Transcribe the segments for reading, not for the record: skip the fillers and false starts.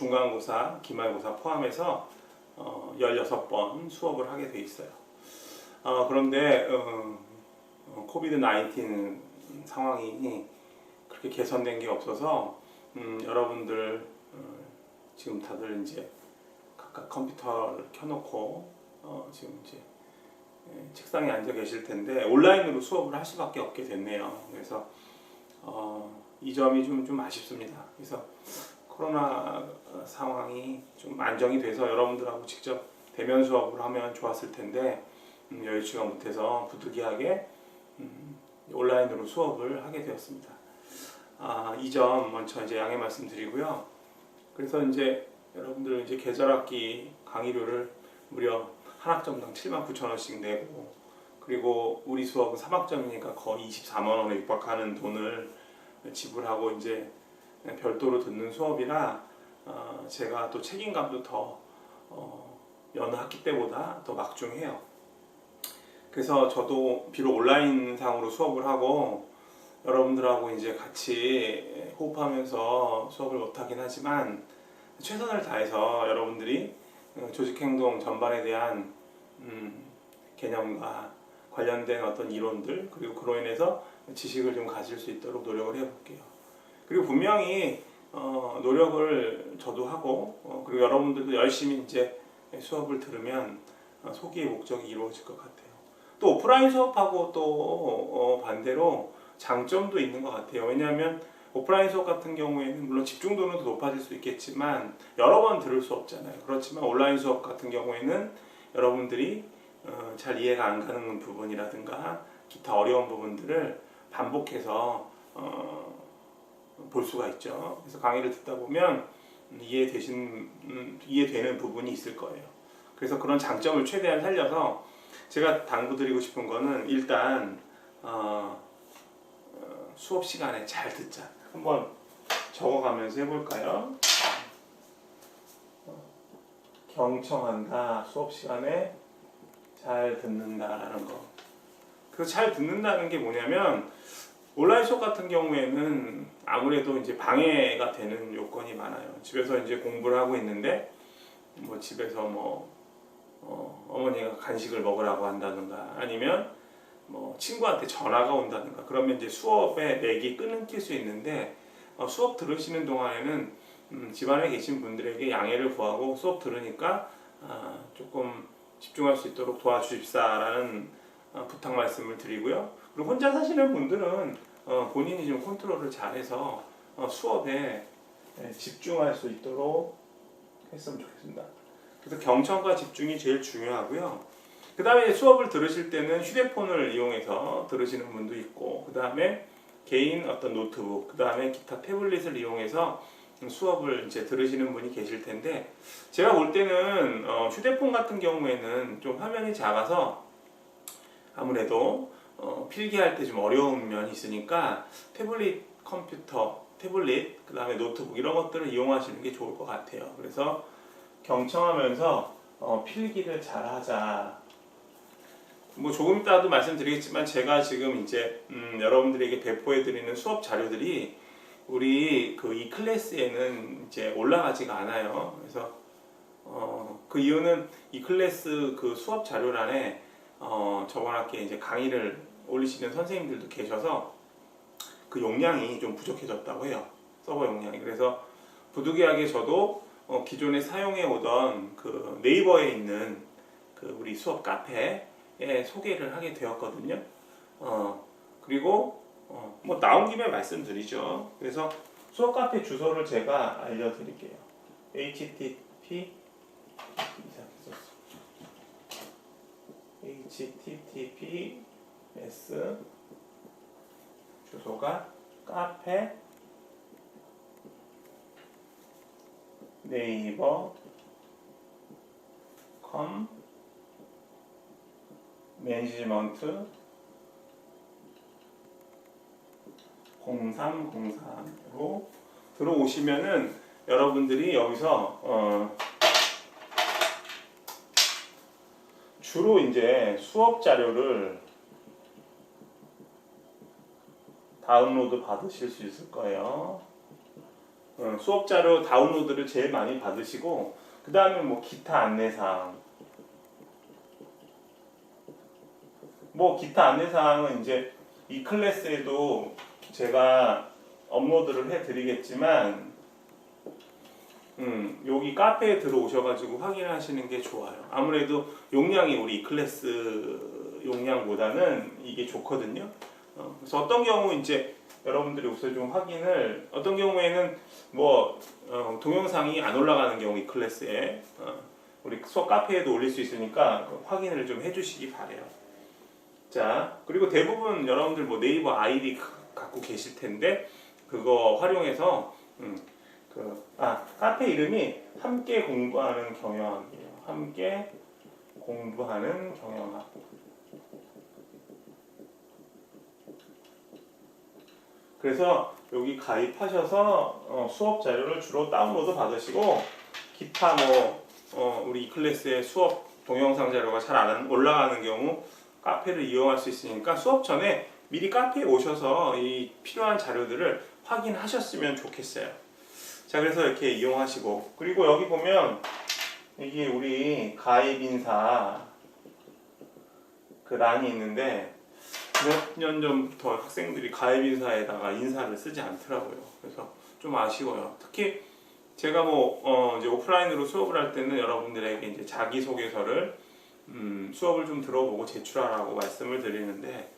중간고사, 기말고사 포함해서 16번 수업을 하게 돼 있어요. 그런데 코비드 19 상황이 그렇게 개선된 게 없어서 여러분들 지금 다들 이제 각각 컴퓨터를 켜놓고 지금 이제 책상에 앉아 계실 텐데 온라인으로 수업을 할 수밖에 없게 됐네요. 그래서 이 점이 좀 아쉽습니다. 그래서 코로나 상황이 좀 안정이 돼서 여러분들하고 직접 대면 수업을 하면 좋았을 텐데 여의치가 못해서 부득이하게 온라인으로 수업을 하게 되었습니다. 이 점 먼저 이제 양해 말씀드리고요. 그래서 이제 여러분들 이제 계절학기 강의료를 무려 한 학점당 79,000원씩 내고, 그리고 우리 수업은 3학점이니까 거의 24만 원에 육박하는 돈을 지불하고 이제 별도로 듣는 수업이라 제가 또 책임감도 더 여느 학기 때보다 더 막중해요. 그래서 저도 비록 온라인상으로 수업을 하고 여러분들하고 이제 같이 호흡하면서 수업을 못하긴 하지만 최선을 다해서 여러분들이 조직행동 전반에 대한 개념과 관련된 어떤 이론들, 그리고 그로 인해서 지식을 좀 가질 수 있도록 노력을 해볼게요. 그리고 분명히 노력을 저도 하고 그리고 여러분들도 열심히 이제 수업을 들으면 소기의 목적이 이루어질 것 같아요. 또 오프라인 수업하고 또 반대로 장점도 있는 것 같아요. 왜냐하면 오프라인 수업 같은 경우에는 물론 집중도는 더 높아질 수 있겠지만 여러 번 들을 수 없잖아요. 그렇지만 온라인 수업 같은 경우에는 여러분들이 잘 이해가 안 가는 부분이라든가 기타 어려운 부분들을 반복해서 볼 수가 있죠. 그래서 강의를 듣다 보면 이해되는 부분이 있을 거예요. 그래서 그런 장점을 최대한 살려서 제가 당부드리고 싶은 거는 일단 수업 시간에 잘 듣자. 한번 적어가면서 해볼까요? 경청한다. 수업 시간에 잘 듣는다라는 거. 그래서 잘 듣는다는 게 뭐냐면 온라인 수업 같은 경우에는 아무래도 이제 방해가 되는 요건이 많아요. 집에서 이제 공부를 하고 있는데 뭐 집에서 어머니가 간식을 먹으라고 한다든가 아니면 뭐 친구한테 전화가 온다든가 그러면 이제 수업에 맥이 끊길 수 있는데 수업 들으시는 동안에는 집안에 계신 분들에게 양해를 구하고 수업 들으니까 조금 집중할 수 있도록 도와주십사라는 부탁 말씀을 드리고요. 그리고 혼자 사시는 분들은 본인이 좀 컨트롤을 잘해서 수업에 집중할 수 있도록 했으면 좋겠습니다. 그래서 경청과 집중이 제일 중요하고요. 그 다음에 수업을 들으실 때는 휴대폰을 이용해서 들으시는 분도 있고, 그 다음에 개인 어떤 노트북, 그 다음에 기타 태블릿을 이용해서 수업을 이제 들으시는 분이 계실 텐데, 제가 볼 때는 휴대폰 같은 경우에는 좀 화면이 작아서 아무래도 필기할 때 좀 어려운 면이 있으니까 태블릿 컴퓨터, 태블릿, 그 다음에 노트북 이런 것들을 이용하시는 게 좋을 것 같아요. 그래서 경청하면서 필기를 잘 하자. 뭐 조금 이따도 말씀드리겠지만 제가 지금 이제 여러분들에게 배포해드리는 수업 자료들이 우리 그 이 클래스에는 이제 올라가지가 않아요. 그래서 그 이유는 이 클래스 그 수업 자료란에 저번 학기에 이제 강의를 올리시는 선생님들도 계셔서 그 용량이 좀 부족해졌다고 해요. 서버 용량이. 그래서 부득이하게 저도 기존에 사용해 오던 그 네이버에 있는 그 우리 수업 카페에 소개를 하게 되었거든요. 그리고 뭐 나온 김에 말씀드리죠. 그래서 수업 카페 주소를 제가 알려드릴게요. https 주소가 카페 네이버 컴 매니지먼트 0303로 들어오시면은 여러분들이 여기서 주로 이제 수업 자료를 다운로드 받으실 수 있을 거예요. 수업 자료 다운로드를 제일 많이 받으시고, 그 다음에 뭐 기타 안내사항, 뭐 기타 안내사항은 이제 이 클래스에도 제가 업로드를 해드리겠지만, 여기 카페에 들어오셔가지고 확인하시는 게 좋아요. 아무래도 용량이 우리 이 클래스 용량보다는 이게 좋거든요. 그래서 어떤 경우 이제 여러분들이 우선 좀 확인을, 어떤 경우에는 뭐 동영상이 안 올라가는 경우 이 클래스에 우리 수업 카페에도 올릴 수 있으니까 확인을 좀 해주시기 바래요. 자, 그리고 대부분 여러분들 뭐 네이버 아이디 갖고 계실 텐데 그거 활용해서 카페 이름이 함께 공부하는 경영학이에요. 함께 공부하는 경영학. 그래서 여기 가입하셔서 수업 자료를 주로 다운로드 받으시고, 기타 우리 이 클래스의 수업 동영상 자료가 잘 안 올라가는 경우 카페를 이용할 수 있으니까 수업 전에 미리 카페에 오셔서 이 필요한 자료들을 확인하셨으면 좋겠어요. 자, 그래서 이렇게 이용하시고, 그리고 여기 보면 이게 우리 가입 인사 그 란이 있는데 몇 년 전부터 학생들이 가입 인사에다가 인사를 쓰지 않더라고요. 그래서 좀 아쉬워요. 특히 제가 이제 오프라인으로 수업을 할 때는 여러분들에게 이제 자기소개서를 수업을 좀 들어보고 제출하라고 말씀을 드리는데,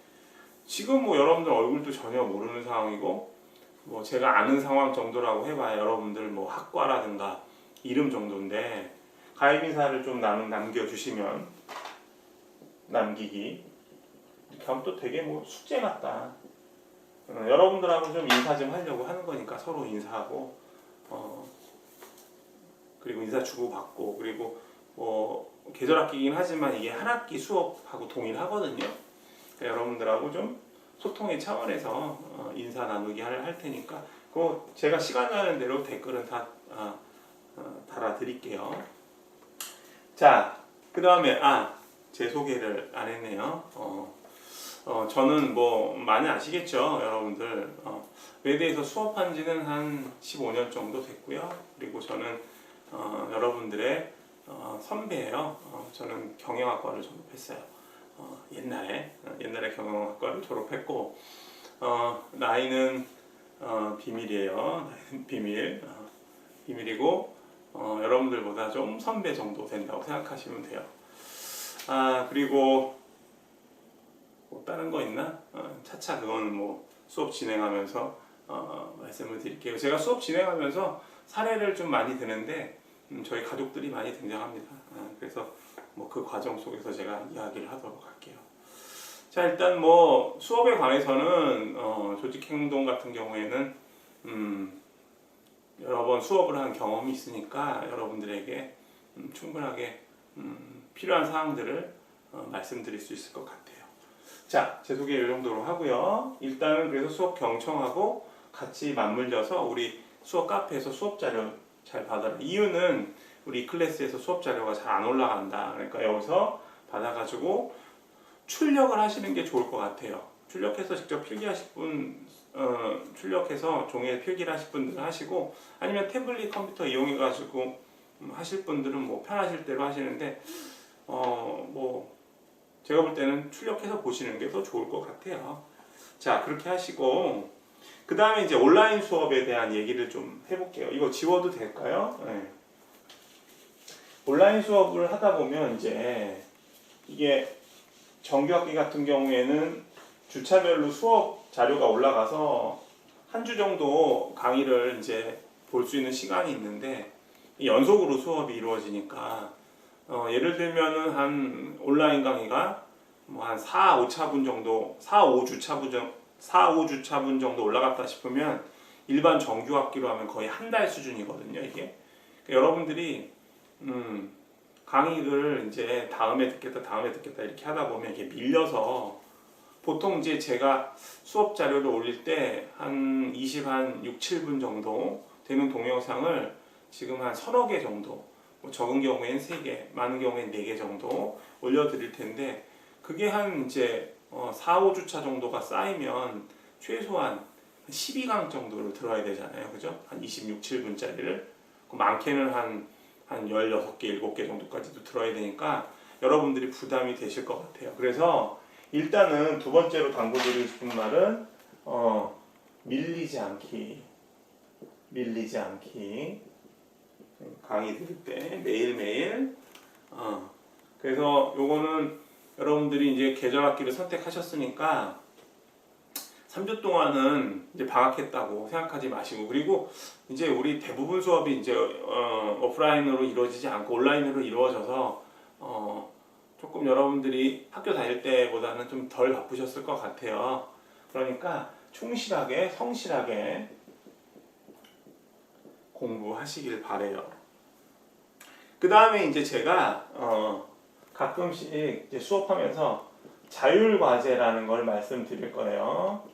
지금 여러분들 얼굴도 전혀 모르는 상황이고, 제가 아는 상황 정도라고 해봐야 여러분들 학과라든가 이름 정도인데, 가입 인사를 좀 남겨주시면, 남기기 이렇게 하면 또 되게 숙제 같다. 여러분들하고 좀 인사 좀 하려고 하는 거니까 서로 인사하고, 그리고 인사 주고받고, 그리고 계절 학기이긴 하지만 이게 한 학기 수업하고 동일하거든요. 그러니까 여러분들하고 좀 소통의 차원에서 인사 나누기 할 테니까, 그거 제가 시간 나는 대로 댓글은 다 달아드릴게요. 자, 그 다음에 제 소개를 안 했네요. 저는 많이 아시겠죠, 여러분들. 외대에서 수업한 지는 한 15년 정도 됐고요. 그리고 저는 여러분들의 선배예요. 저는 경영학과를 졸업했어요. 옛날에 경영학과를 졸업했고, 나이는 비밀이에요. 나이는 비밀이고, 여러분들보다 좀 선배 정도 된다고 생각하시면 돼요. 그리고 다른 거 있나? 차차 그건 수업 진행하면서 말씀을 드릴게요. 제가 수업 진행하면서 사례를 좀 많이 드는데 저희 가족들이 많이 등장합니다. 그래서 그 과정 속에서 제가 이야기를 하도록 할게요. 자, 일단 수업에 관해서는 조직행동 같은 경우에는 여러 번 수업을 한 경험이 있으니까 여러분들에게 충분하게 필요한 사항들을 말씀드릴 수 있을 것 같아요. 자, 제 소개 이 정도로 하고요. 일단은 그래서 수업 경청하고 같이 맞물려서 우리 수업 카페에서 수업 자료 잘 받아라. 이유는 우리 클래스에서 수업 자료가 잘 안 올라간다. 그러니까 여기서 받아가지고 출력을 하시는 게 좋을 것 같아요. 출력해서 직접 필기하실 분, 출력해서 종이에 필기를 하실 분들은 하시고, 아니면 태블릿 컴퓨터 이용해가지고 하실 분들은 편하실 대로 하시는데, 제가 볼 때는 출력해서 보시는 게 더 좋을 것 같아요. 자, 그렇게 하시고, 그 다음에 이제 온라인 수업에 대한 얘기를 좀 해볼게요. 이거 지워도 될까요? 네. 온라인 수업을 하다 보면 이제 이게 정규학기 같은 경우에는 주차별로 수업 자료가 올라가서 한 주 정도 강의를 이제 볼 수 있는 시간이 있는데, 연속으로 수업이 이루어지니까 예를 들면은 한 온라인 강의가 한 4, 5차분 정도, 4, 5주차분 정도 올라갔다 싶으면 일반 정규 학기로 하면 거의 한 달 수준이거든요, 이게. 그러니까 여러분들이 강의를 이제 다음에 듣겠다 이렇게 하다 보면 이게 밀려서, 보통 이제 제가 수업 자료를 올릴 때 한 6, 7분 정도 되는 동영상을 지금 한 서너 개 정도, 적은 경우에는 3개, 많은 경우에는 4개 정도 올려드릴 텐데, 그게 한 이제 4, 5주차 정도가 쌓이면 최소한 12강 정도를 들어야 되잖아요. 그죠? 한 26, 7분짜리를. 많게는 한 16개, 7개 정도까지도 들어야 되니까 여러분들이 부담이 되실 것 같아요. 그래서 일단은 두 번째로 당부드리고 싶은 말은 밀리지 않기. 강의 들을 때 매일매일 그래서 요거는 여러분들이 이제 계절학기를 선택하셨으니까 3주 동안은 이제 방학했다고 생각하지 마시고, 그리고 이제 우리 대부분 수업이 이제 오프라인으로 이루어지지 않고 온라인으로 이루어져서 조금 여러분들이 학교 다닐 때보다는 좀 덜 바쁘셨을 것 같아요. 그러니까 충실하게 성실하게 공부하시길 바래요. 그 다음에 이제 제가 가끔씩 이제 수업하면서 자율과제라는 걸 말씀드릴 거예요.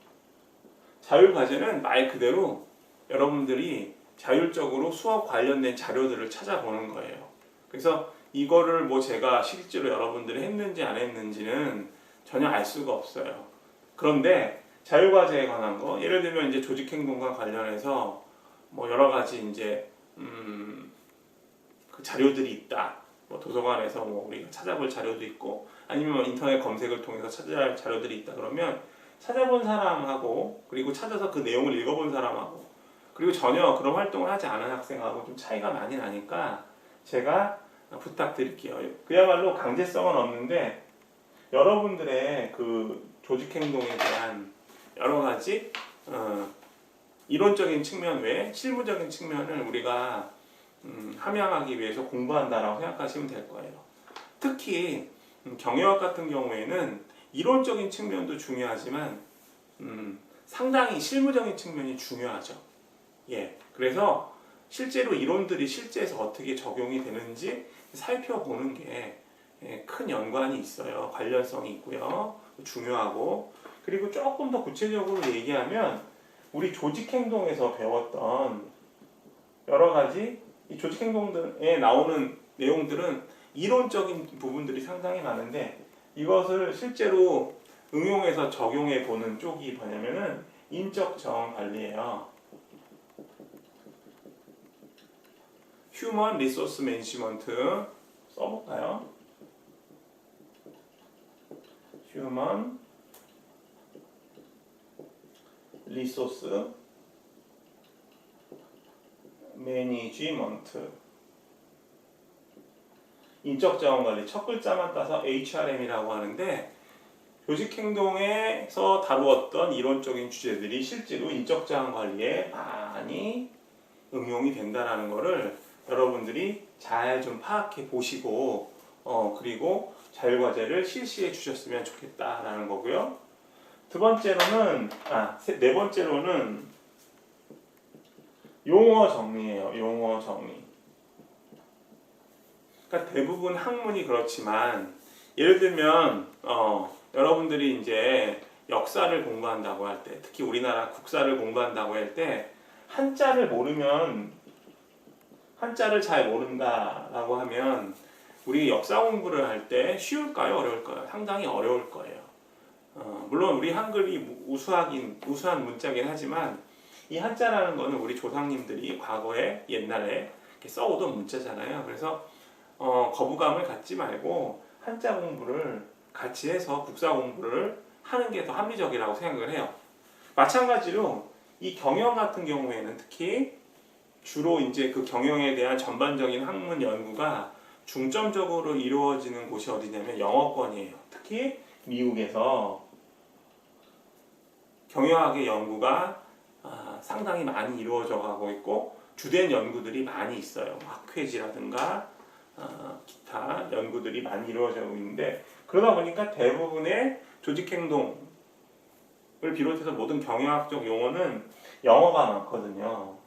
자율과제는 말 그대로 여러분들이 자율적으로 수업 관련된 자료들을 찾아보는 거예요. 그래서 이거를 뭐 제가 실제로 여러분들이 했는지 안 했는지는 전혀 알 수가 없어요. 그런데 자율과제에 관한 거, 예를 들면 이제 조직행동과 관련해서 뭐 여러 가지 이제 그 자료들이 있다. 뭐 도서관에서 뭐 우리가 찾아볼 자료도 있고, 아니면 인터넷 검색을 통해서 찾아야 할 자료들이 있다. 그러면 찾아본 사람하고, 그리고 찾아서 그 내용을 읽어본 사람하고, 그리고 전혀 그런 활동을 하지 않은 학생하고 좀 차이가 많이 나니까 제가 부탁드릴게요. 그야말로 강제성은 없는데 여러분들의 그 조직행동에 대한 여러 가지 이론적인 측면 외에 실무적인 측면을 우리가 함양하기 위해서 공부한다라고 생각하시면 될 거예요. 특히 경영학 같은 경우에는 이론적인 측면도 중요하지만 상당히 실무적인 측면이 중요하죠. 예, 그래서 실제로 이론들이 실제에서 어떻게 적용이 되는지 살펴보는 게 큰 연관이 있어요. 관련성이 있고요. 중요하고, 그리고 조금 더 구체적으로 얘기하면 우리 조직행동에서 배웠던 여러 가지 이 조직행동에 나오는 내용들은 이론적인 부분들이 상당히 많은데, 이것을 실제로 응용해서 적용해 보는 쪽이 뭐냐면은 인적 자원 관리예요. 휴먼 리소스 매니지먼트 써볼까요? 휴먼 리소스 매니지먼트, 인적자원관리, 첫 글자만 따서 HRM이라고 하는데, 조직행동에서 다루었던 이론적인 주제들이 실제로 인적자원관리에 많이 응용이 된다는 것을 여러분들이 잘 좀 파악해 보시고 그리고 자율과제를 실시해 주셨으면 좋겠다라는 거고요. 네 번째로는 용어 정리예요. 용어 정리. 그러니까 대부분 학문이 그렇지만, 예를 들면 여러분들이 이제 역사를 공부한다고 할 때, 특히 우리나라 국사를 공부한다고 할 때 한자를 잘 모른다라고 하면 우리 역사 공부를 할 때 쉬울까요? 어려울까요? 상당히 어려울 거예요. 물론 우리 한글이 우수한 문자긴 하지만 이 한자라는 거는 우리 조상님들이 과거에 옛날에 이렇게 써오던 문자잖아요. 그래서 거부감을 갖지 말고 한자 공부를 같이 해서 국사 공부를 하는 게 더 합리적이라고 생각을 해요. 마찬가지로 이 경영 같은 경우에는 특히 주로 이제 그 경영에 대한 전반적인 학문 연구가 중점적으로 이루어지는 곳이 어디냐면 영어권이에요. 특히 미국에서 경영학의 연구가 상당히 많이 이루어져 가고 있고, 주된 연구들이 많이 있어요. 학회지라든가 기타 연구들이 많이 이루어지고 있는데, 그러다 보니까 대부분의 조직행동을 비롯해서 모든 경영학적 용어는 영어가 많거든요.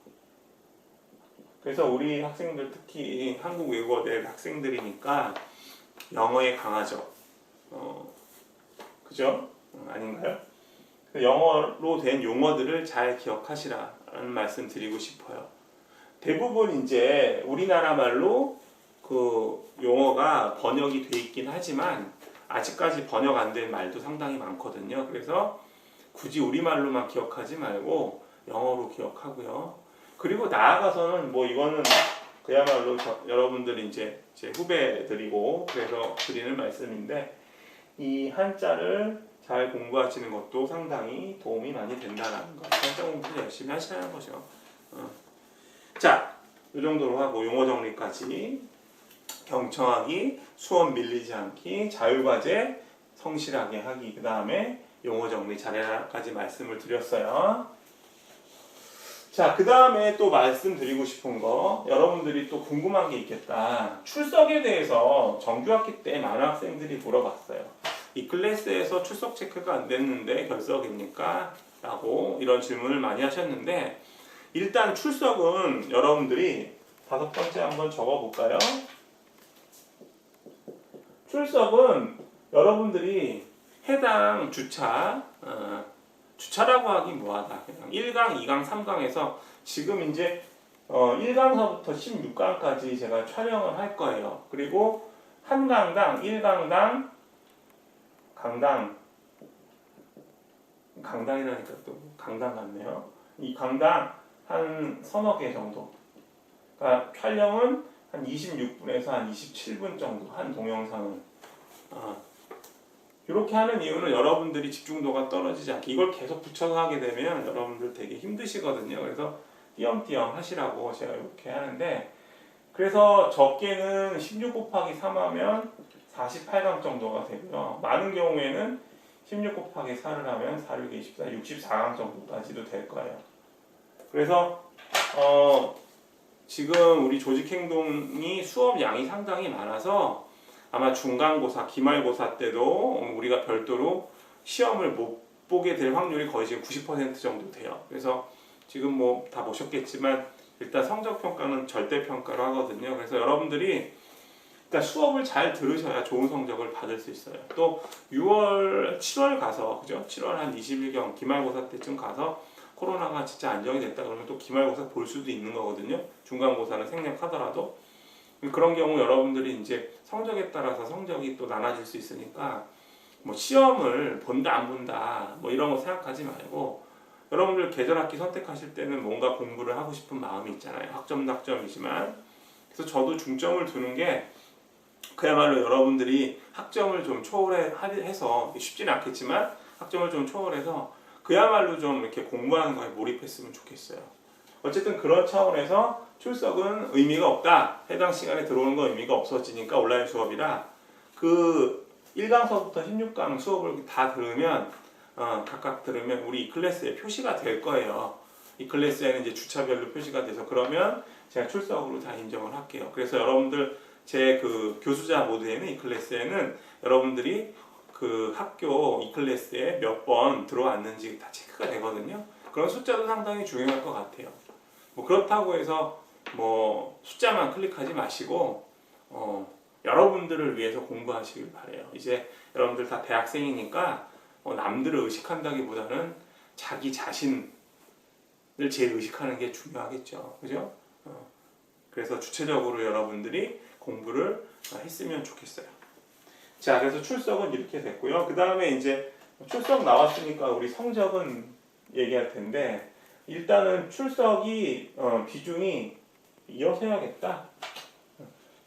그래서 우리 학생들, 특히 한국외국어대 학생들이니까 영어에 강하죠. 그죠? 아닌가요? 영어로 된 용어들을 잘 기억하시라는 말씀 드리고 싶어요. 대부분 이제 우리나라 말로 그 용어가 번역이 돼 있긴 하지만 아직까지 번역 안 된 말도 상당히 많거든요. 그래서 굳이 우리말로만 기억하지 말고 영어로 기억하고요. 그리고 나아가서는 뭐 이거는 그야말로 여러분들이 이제 제 후배들이고 그래서 드리는 말씀인데, 이 한자를 잘 공부하시는 것도 상당히 도움이 많이 된다는 거. 한자 공부를 열심히 하시라는 거죠. 자, 이 정도로 하고 용어 정리까지. 경청하기, 수업 밀리지 않기, 자율과제 성실하게 하기, 그 다음에 용어 정리 잘해라까지 말씀을 드렸어요. 자, 그 다음에 또 말씀드리고 싶은 거, 여러분들이 또 궁금한 게 있겠다. 출석에 대해서 정규학기 때 많은 학생들이 물어봤어요. 이 클래스에서 출석 체크가 안 됐는데 결석입니까? 라고 이런 질문을 많이 하셨는데, 일단 출석은 여러분들이 5번째 한번 적어볼까요? 출석은 여러분들이 해당 주차, 주차라고 하기 뭐하다. 그냥 1강, 2강, 3강에서 지금 이제 1강서부터 16강까지 제가 촬영을 할 거예요. 그리고 한 강당, 1강당, 강당이라니까 또 강당 같네요. 이 강당 한 서너 개 정도. 그러니까 촬영은 한 26분에서 한 27분 정도 한 동영상은. 이렇게 하는 이유는 여러분들이 집중도가 떨어지지 않게, 이걸 계속 붙여서 하게 되면 여러분들 되게 힘드시거든요. 그래서 띄엄띄엄 하시라고 제가 이렇게 하는데, 그래서 적게는 16 곱하기 3 하면 48강 정도가 되고요. 많은 경우에는 16 곱하기 4를 하면 4, 6, 24, 64강 정도까지도 될 거예요. 그래서 지금 우리 조직행동이 수업 양이 상당히 많아서 아마 중간고사, 기말고사 때도 우리가 별도로 시험을 못 보게 될 확률이 거의 지금 90% 정도 돼요. 그래서 지금 뭐 다 보셨겠지만 일단 성적평가는 절대평가로 하거든요. 그래서 여러분들이 일단 수업을 잘 들으셔야 좋은 성적을 받을 수 있어요. 또 6월, 7월 가서, 그죠? 7월 한 20일경 기말고사 때쯤 가서 코로나가 진짜 안정이 됐다 그러면 또 기말고사 볼 수도 있는 거거든요. 중간고사는 생략하더라도. 그런 경우 여러분들이 이제 성적에 따라서 성적이 또 나눠질 수 있으니까 뭐 시험을 본다 안 본다 뭐 이런 거 생각하지 말고, 여러분들 계절학기 선택하실 때는 뭔가 공부를 하고 싶은 마음이 있잖아요. 학점 낙점이지만. 그래서 저도 중점을 두는 게 그야말로 여러분들이 학점을 좀 초월해서, 쉽지는 않겠지만 학점을 좀 초월해서 그야말로 좀 이렇게 공부하는 거에 몰입했으면 좋겠어요. 어쨌든 그런 차원에서 출석은 의미가 없다. 해당 시간에 들어오는 건 의미가 없어지니까 온라인 수업이라 그 1강서부터 16강 수업을 다 들으면 각각 들으면 우리 이 클래스에 표시가 될 거예요. 이 클래스에는 이제 주차별로 표시가 돼서 그러면 제가 출석으로 다 인정을 할게요. 그래서 여러분들 제 그 교수자 모드에는 이 클래스에는 여러분들이 그 학교 이 클래스에 몇 번 들어왔는지 다 체크가 되거든요. 그런 숫자도 상당히 중요할 것 같아요. 뭐 그렇다고 해서 뭐 숫자만 클릭하지 마시고 여러분들을 위해서 공부하시길 바래요. 이제 여러분들 다 대학생이니까 남들을 의식한다기보다는 자기 자신을 제일 의식하는 게 중요하겠죠. 그죠? 그래서 주체적으로 여러분들이 공부를 했으면 좋겠어요. 자, 그래서 출석은 이렇게 됐고요. 그 다음에 이제 출석 나왔으니까 우리 성적은 얘기할 텐데, 일단은 출석이 비중이 이어서 해야겠다.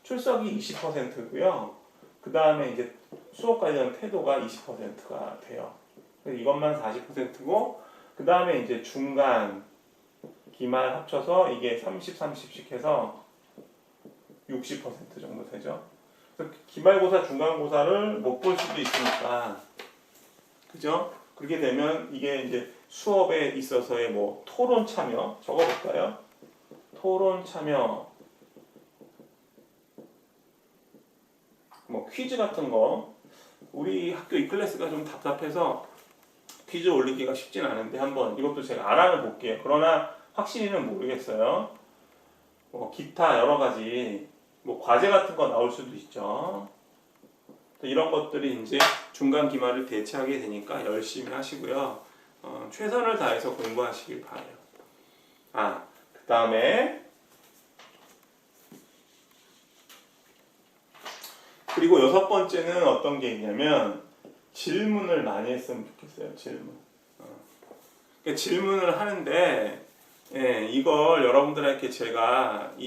출석이 20%고요. 그 다음에 이제 수업 관련 태도가 20%가 돼요. 이것만 40%고, 그 다음에 이제 중간, 기말 합쳐서 이게 30, 30씩 해서 60% 정도 되죠. 그래서 기말고사, 중간고사를 못 볼 수도 있으니까, 그죠? 그렇게 되면 이게 이제 수업에 있어서의 뭐 토론 참여 적어볼까요? 토론 참여, 뭐 퀴즈 같은 거. 우리 학교 이 클래스가 좀 답답해서 퀴즈 올리기가 쉽진 않은데 한번 이것도 제가 알아는 볼게요. 그러나 확실히는 모르겠어요. 뭐 기타 여러 가지 뭐 과제 같은 거 나올 수도 있죠. 이런 것들이 이제 중간 기말을 대체하게 되니까 열심히 하시고요. 최선을 다해서 공부하시길 바라요. 그 다음에 그리고 6번째는 어떤 게 있냐면 질문을 많이 했으면 좋겠어요. 질문. 질문을 하는데 이걸 여러분들에게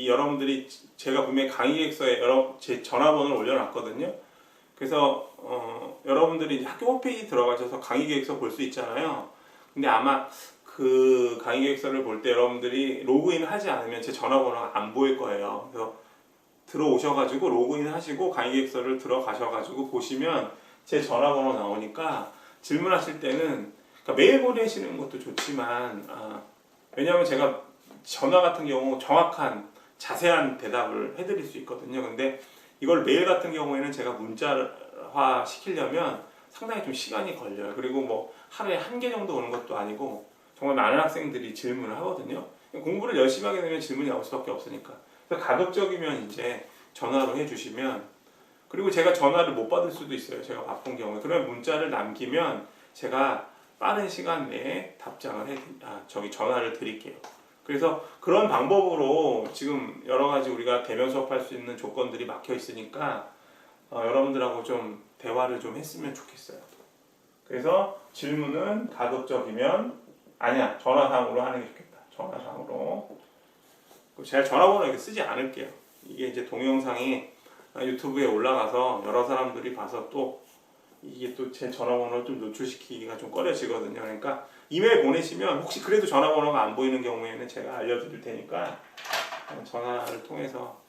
여러분들이 제가 분명히 강의 계획서에 제 전화번호를 올려놨거든요. 그래서 여러분들이 학교 홈페이지 들어가셔서 강의 계획서 볼 수 있잖아요. 근데 아마 그 강의 계획서를 볼 때 여러분들이 로그인을 하지 않으면 제 전화번호가 안 보일 거예요. 그래서 들어오셔가지고 로그인 하시고 강의 계획서를 들어가셔가지고 보시면 제 전화번호 나오니까 질문하실 때는 그러니까 메일 보내시는 것도 좋지만 왜냐하면 제가 전화 같은 경우 정확한 자세한 대답을 해드릴 수 있거든요. 근데 이걸 메일 같은 경우에는 제가 문자화 시키려면 상당히 좀 시간이 걸려요. 그리고 뭐 하루에 한 개 정도 오는 것도 아니고 정말 많은 학생들이 질문을 하거든요. 공부를 열심히 하게 되면 질문이 나올 수밖에 없으니까. 그래서 가급적이면 이제 전화로 해주시면, 그리고 제가 전화를 못 받을 수도 있어요. 제가 바쁜 경우에. 그러면 문자를 남기면 제가 빠른 시간 내에 전화를 드릴게요. 그래서 그런 방법으로 지금 여러 가지 우리가 대면 수업할 수 있는 조건들이 막혀 있으니까 여러분들하고 좀 대화를 좀 했으면 좋겠어요. 그래서 질문은 가급적이면 전화상으로 하는 게 좋겠다. 전화상으로. 제가 전화번호 이렇게 쓰지 않을게요. 이게 이제 동영상이 유튜브에 올라가서 여러 사람들이 봐서 또 이게 또 제 전화번호를 좀 노출시키기가 좀 꺼려지거든요. 그러니까 이메일 보내시면 혹시 그래도 전화번호가 안 보이는 경우에는 제가 알려드릴 테니까 전화를 통해서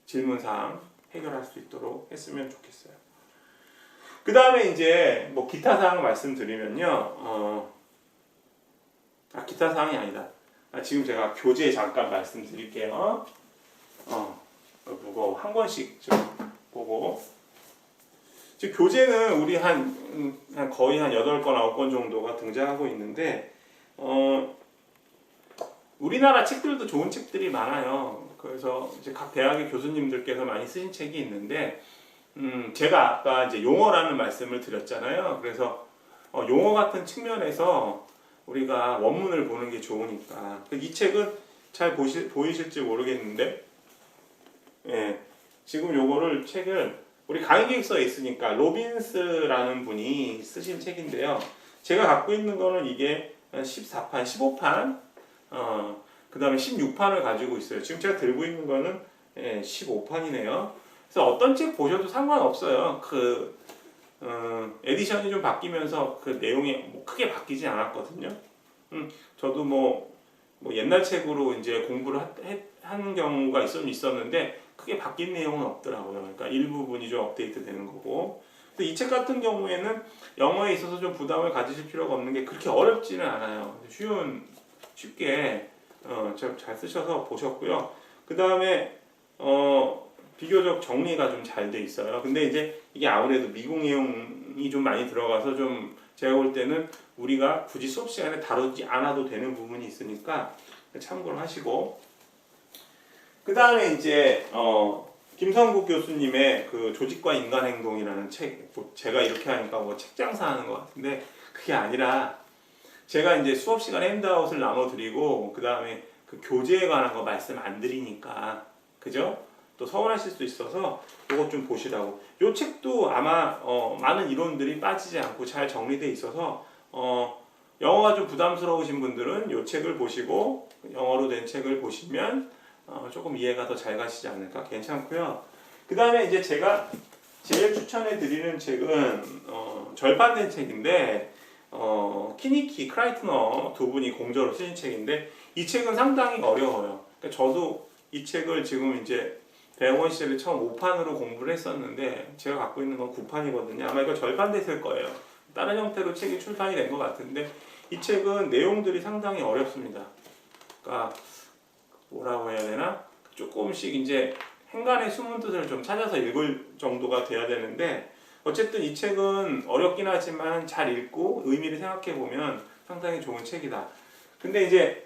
질문사항 해결할 수 있도록 했으면 좋겠어요. 그 다음에 이제 뭐 기타 사항 말씀드리면요. 기타 사항이 아니다. 지금 제가 교재 잠깐 말씀드릴게요. 무거워. 한 권씩 좀 보고. 지금 교재는 우리 거의 한 8권, 9권 정도가 등장하고 있는데, 우리나라 책들도 좋은 책들이 많아요. 그래서 이제 각 대학의 교수님들께서 많이 쓰신 책이 있는데, 제가 아까 이제 용어라는 말씀을 드렸잖아요. 그래서 용어 같은 측면에서 우리가 원문을 보는 게 좋으니까. 이 책은 잘 보이실지 모르겠는데, 지금 요거를 책을 우리 강의 계획서에 있으니까 로빈스라는 분이 쓰신 책인데요. 제가 갖고 있는 거는 이게 14판, 15판, 그 다음에 16판을 가지고 있어요. 지금 제가 들고 있는 거는 15판이네요. 그래서 어떤 책 보셔도 상관없어요. 에디션이 좀 바뀌면서 그 내용이 뭐 크게 바뀌지 않았거든요. 저도 뭐 옛날 책으로 이제 공부를 하는 경우가 있었는데 크게 바뀐 내용은 없더라고요. 그러니까 일부분이 좀 업데이트 되는 거고. 이 책 같은 경우에는 영어에 있어서 좀 부담을 가지실 필요가 없는 게 그렇게 어렵지는 않아요. 쉽게 잘 쓰셔서 보셨고요. 그 다음에 비교적 정리가 좀 잘 돼 있어요. 근데 이제 이게 아무래도 미국 내용이 좀 많이 들어가서 좀 제가 볼 때는 우리가 굳이 수업 시간에 다루지 않아도 되는 부분이 있으니까 참고를 하시고, 그 다음에 이제 김성국 교수님의 그 조직과 인간행동이라는 책, 제가 이렇게 하니까 뭐 책 장사하는 것 같은데 그게 아니라 제가 이제 수업 시간에 핸드아웃을 나눠드리고 그 다음에 그 교재에 관한 거 말씀 안 드리니까 그죠? 또 서운하실 수 있어서 이것 좀 보시라고. 이 책도 아마 많은 이론들이 빠지지 않고 잘 정리되어 있어서 영어가 좀 부담스러우신 분들은 이 책을 보시고 영어로 된 책을 보시면 조금 이해가 더 잘 가시지 않을까. 괜찮고요. 그 다음에 이제 제가 제일 추천해 드리는 책은 절판된 책인데 키니키, 크라이트너 두 분이 공저로 쓰신 책인데 이 책은 상당히 어려워요. 그러니까 저도 이 책을 지금 이제 대학원 시절에 처음 5판으로 공부를 했었는데 제가 갖고 있는 건 9판이거든요. 아마 이거 절판됐을 거예요. 다른 형태로 책이 출판이 된 것 같은데 이 책은 내용들이 상당히 어렵습니다. 그러니까 뭐라고 해야 되나? 조금씩 이제 행간의 숨은 뜻을 좀 찾아서 읽을 정도가 돼야 되는데 어쨌든 이 책은 어렵긴 하지만 잘 읽고 의미를 생각해 보면 상당히 좋은 책이다. 근데 이제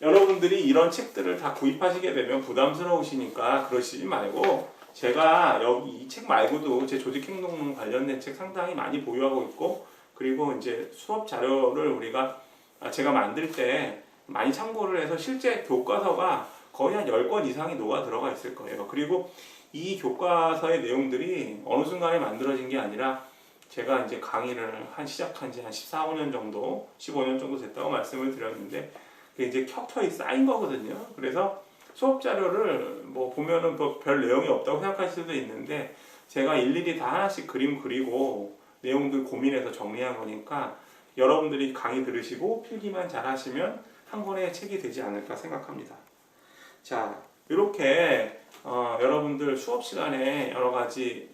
여러분들이 이런 책들을 다 구입하시게 되면 부담스러우시니까 그러시지 말고 제가 여기 이 책 말고도 제 조직행동 관련된 책 상당히 많이 보유하고 있고 그리고 이제 수업 자료를 제가 만들 때 많이 참고를 해서 실제 교과서가 거의 한 10권 이상이 녹아 들어가 있을 거예요. 그리고 이 교과서의 내용들이 어느 순간에 만들어진 게 아니라 제가 이제 강의를 시작한 지 한 14, 15년 정도, 15년 정도 됐다고 말씀을 드렸는데, 그게 이제 켜켜이 쌓인 거거든요. 그래서 수업 자료를 뭐 보면은 별 내용이 없다고 생각하실 수도 있는데, 제가 일일이 다 하나씩 그림 그리고 내용들 고민해서 정리한 거니까 여러분들이 강의 들으시고 필기만 잘 하시면 한 권의 책이 되지 않을까 생각합니다. 자, 이렇게 여러분들 수업 시간에 여러 가지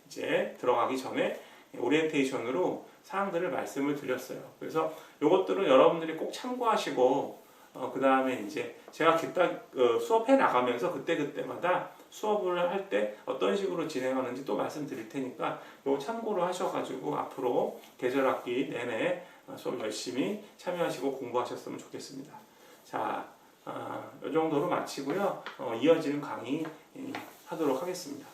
이제 들어가기 전에 오리엔테이션으로 사항들을 말씀을 드렸어요. 그래서 이것들은 여러분들이 꼭 참고하시고 그 다음에 이제 제가 수업해 나가면서 그때그때마다 수업을 할 때 어떤 식으로 진행하는지 또 말씀드릴 테니까 이거 참고로 하셔가지고 앞으로 계절학기 내내 수업 열심히 참여하시고 공부하셨으면 좋겠습니다. 자, 이 정도로 마치고요. 이어지는 강의 하도록 하겠습니다.